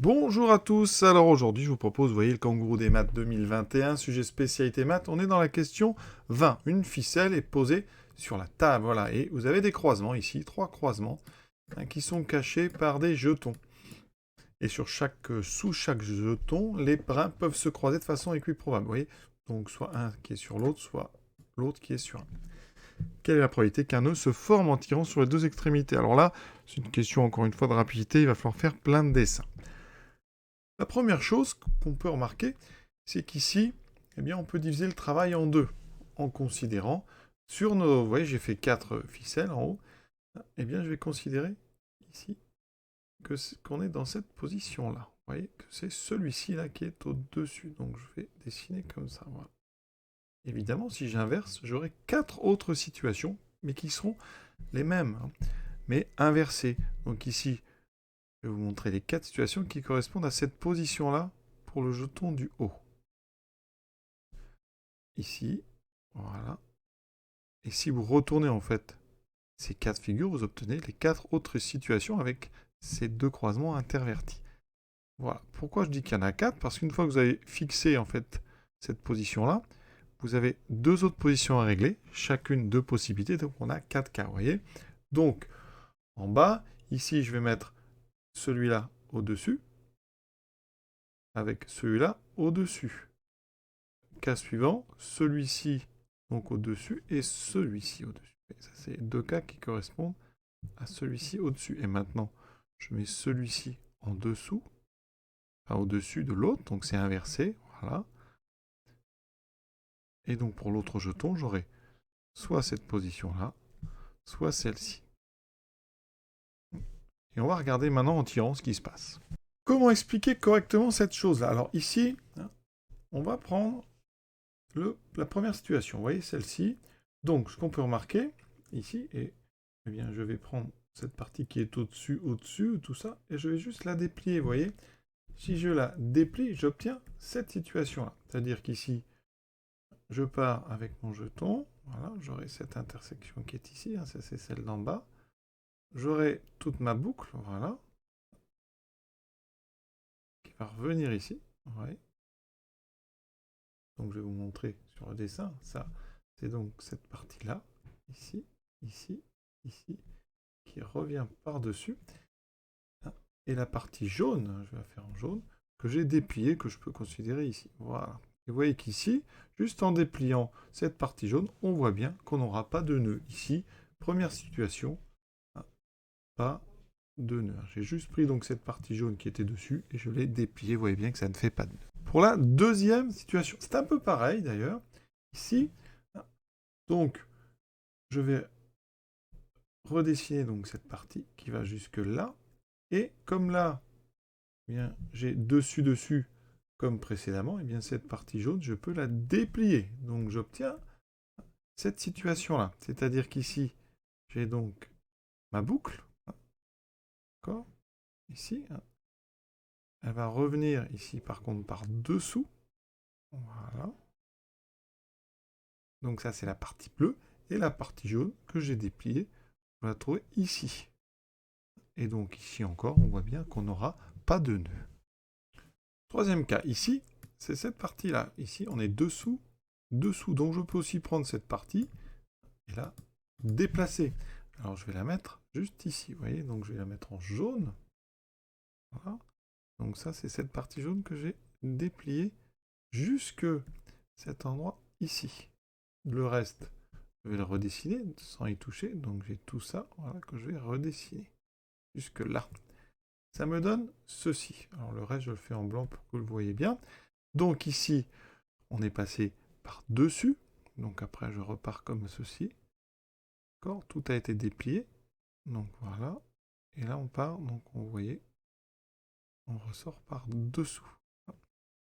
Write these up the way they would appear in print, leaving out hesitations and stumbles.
Bonjour à tous, alors aujourd'hui je vous propose, vous voyez le kangourou des maths 2021, sujet spécialité maths, on est dans la question 20. Une ficelle est posée sur la table, voilà, et vous avez des croisements ici, 3 croisements, qui sont cachés par des jetons. Et sous chaque jeton, les brins peuvent se croiser de façon équiprobable, vous voyez. Donc soit un qui est sur l'autre, soit l'autre qui est sur un. Quelle est la probabilité qu'un nœud se forme en tirant sur les deux extrémités? Alors là, c'est une question encore une fois de rapidité, il va falloir faire plein de dessins. La première chose qu'on peut remarquer, c'est qu'ici, eh bien, on peut diviser le travail en deux, en considérant, sur nos... Vous voyez, j'ai fait 4 ficelles en haut. Eh bien, je vais considérer ici qu'on est dans cette position-là. Vous voyez que c'est celui-ci là qui est au-dessus. Donc, je vais dessiner comme ça. Voilà. Évidemment, si j'inverse, j'aurai 4 autres situations, mais qui seront les mêmes, mais inversées. Donc ici, je vais vous montrer les 4 situations qui correspondent à cette position-là pour le jeton du haut. Ici, voilà. Et si vous retournez en fait ces 4 figures, vous obtenez les 4 autres situations avec ces deux croisements intervertis. Voilà. Pourquoi je dis qu'il y en a 4? Parce qu'une fois que vous avez fixé en fait cette position-là, vous avez 2 autres positions à régler, chacune 2 possibilités, donc on a 4 cas, vous voyez. Donc, en bas, ici, je vais mettre celui-là au-dessus, avec celui-là au-dessus. Cas suivant, celui-ci donc au-dessus et celui-ci au-dessus. Ça, c'est 2 cas qui correspondent à celui-ci au-dessus. Et maintenant, je mets celui-ci en dessous, enfin au-dessus de l'autre, donc c'est inversé, voilà. Et donc pour l'autre jeton, j'aurai soit cette position-là, soit celle-ci. Et on va regarder maintenant en tirant ce qui se passe. Comment expliquer correctement cette chose-là? Alors ici, on va prendre la première situation. Vous voyez celle-ci. Donc ce qu'on peut remarquer ici, et eh bien, je vais prendre cette partie qui est au-dessus, tout ça, et je vais juste la déplier, vous voyez. Si je la déplie, j'obtiens cette situation-là. C'est-à-dire qu'ici, je pars avec mon jeton, voilà, j'aurai cette intersection qui est ici, ça c'est celle d'en bas. J'aurai toute ma boucle, voilà, qui va revenir ici, vous voyez. Donc je vais vous montrer sur le dessin, ça, c'est donc cette partie-là, ici, ici, ici, qui revient par-dessus. Et la partie jaune, je vais la faire en jaune, que j'ai dépliée, que je peux considérer ici. Voilà. Et vous voyez qu'ici, juste en dépliant cette partie jaune, on voit bien qu'on n'aura pas de nœud. Ici, première situation, pas de nœud. J'ai juste pris donc cette partie jaune qui était dessus et je l'ai dépliée. Vous voyez bien que ça ne fait pas de nœud. Pour la deuxième situation, c'est un peu pareil d'ailleurs. Ici, donc, je vais redessiner donc cette partie qui va jusque là. Et comme là, eh bien, j'ai dessus comme précédemment, et bien cette partie jaune, je peux la déplier. Donc j'obtiens cette situation-là. C'est-à-dire qu'ici, j'ai donc ma boucle. D'accord? Ici. Elle va revenir ici, par contre, par dessous. Voilà. Donc ça, c'est la partie bleue. Et la partie jaune que j'ai dépliée, on va la trouver ici. Et donc ici encore, on voit bien qu'on n'aura pas de nœud. Troisième cas, ici, c'est cette partie-là. Ici, on est dessous. Donc je peux aussi prendre cette partie et la déplacer. Alors je vais la mettre juste ici, vous voyez, donc je vais la mettre en jaune. Voilà. Donc ça, c'est cette partie jaune que j'ai dépliée jusque cet endroit ici. Le reste, je vais le redessiner sans y toucher. Donc j'ai tout ça, voilà, que je vais redessiner jusque là. Ça me donne ceci. Alors le reste, je le fais en blanc pour que vous le voyez bien. Donc ici, on est passé par-dessus. Donc après, je repars comme ceci. D'accord? Tout a été déplié. Donc voilà. Et là, on part. Donc vous voyez, on ressort par-dessous.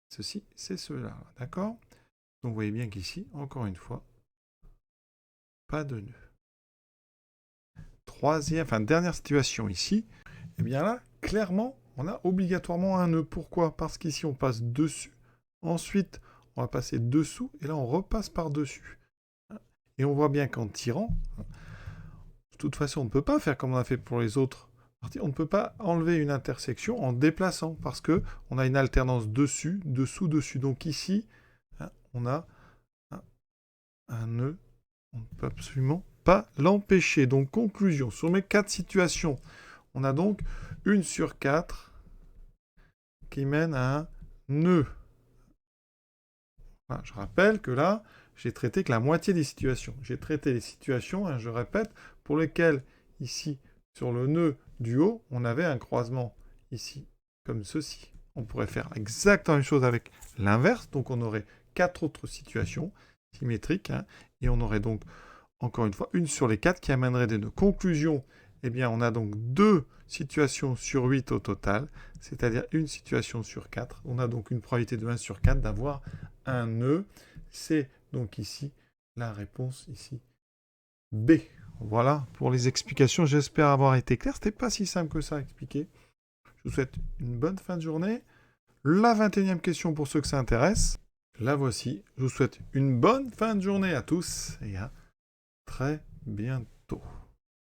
Ceci, c'est cela. D'accord? Donc vous voyez bien qu'ici, encore une fois, pas de nœud. Dernière situation ici. Et bien là, clairement, on a obligatoirement un nœud. Pourquoi? Parce qu'ici, on passe dessus. Ensuite, on va passer dessous. Et là, on repasse par-dessus. Et on voit bien qu'en tirant, de toute façon, on ne peut pas faire comme on a fait pour les autres On ne peut pas enlever une intersection en déplaçant, parce que on a une alternance dessus, dessous, dessus. Donc ici, hein, on a un nœud, on ne peut absolument pas l'empêcher. Donc conclusion, sur mes 4 situations, on a donc 1 sur 4 qui mène à un nœud. Voilà, je rappelle que là, j'ai traité que la moitié des situations. J'ai traité les situations, hein, je répète, pour lesquelles, ici, sur le nœud du haut, on avait un croisement ici, comme ceci. On pourrait faire exactement la même chose avec l'inverse, donc on aurait 4 autres situations symétriques, hein, et on aurait donc, encore une fois, une sur les 4 qui amènerait des nœuds. Conclusion, eh bien, on a donc 2 situations sur 8 au total, c'est-à-dire une situation sur 4. On a donc une probabilité de 1 sur 4 d'avoir un nœud. C'est donc ici la réponse ici B. Voilà pour les explications. J'espère avoir été clair. C'était pas si simple que ça à expliquer. Je vous souhaite une bonne fin de journée. La 21e question pour ceux que ça intéresse. La voici. Je vous souhaite une bonne fin de journée à tous et à très bientôt.